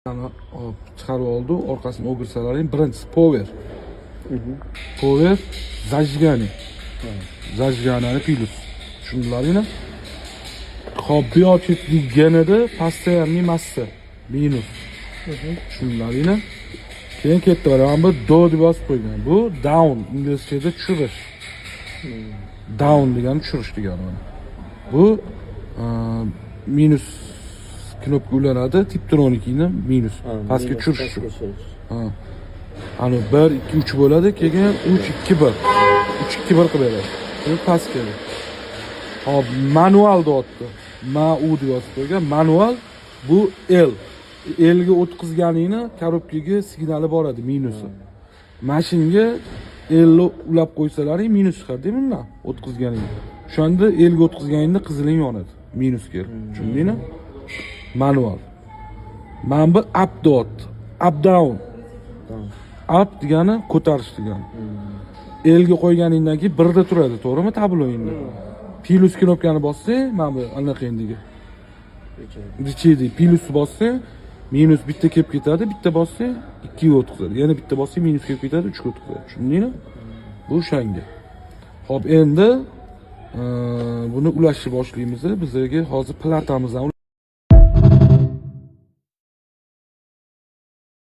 chiqarib oldi. Orqasini o'girsalaring, birinchisi power. Power zajgani. Zajganani plus. Tushundinglarmi? Xo'p, bu yochitganida постоянный massa minus. Tushundinglarmi? Keyin ketdi, mana bu do deb yozib qo'ygan. Bu down, inglizchada tushirish. Down degani tushirish degani mana. Bu minus knopka ulanadi, Tiptronikni minus. Pastga tushirish. Ha. Ana 1 2 3 bo'ladi, keyin 3 2 1. 3 2 1 qilib beradi. Bu pastga. Hop, manual deyapti. MAU deb yozib qo'ygan. Manual bu L. L ga o'tkazganingni korobkaga signali boradi, minusi. Mashinga L ulab qo'ysalaring minus chiqadi, bundan o'tkazganing. O'shanda L ga o'tkazganingda qiziling yonadi, minusga. Tushundingmi? Manual. Mana bu up dot, up down. Up degani ko'tarish degani. L ga qo'yganingdan keyin birda turadi, to'g'rimi, tabloingda? Plus knopkani bossang, mana bu anaqandiga. Dichedi, plus bossang, minus bitta kelib ketadi, bitta bossang 2 ga o'tkazadi. Yana bitta bossang minus kelib ketadi, 3 ga o'tkazadi. Tushundingmi? Bu shanga. Xo'p, endi buni ulashni boshlaymiz. Bizga hozir platamizni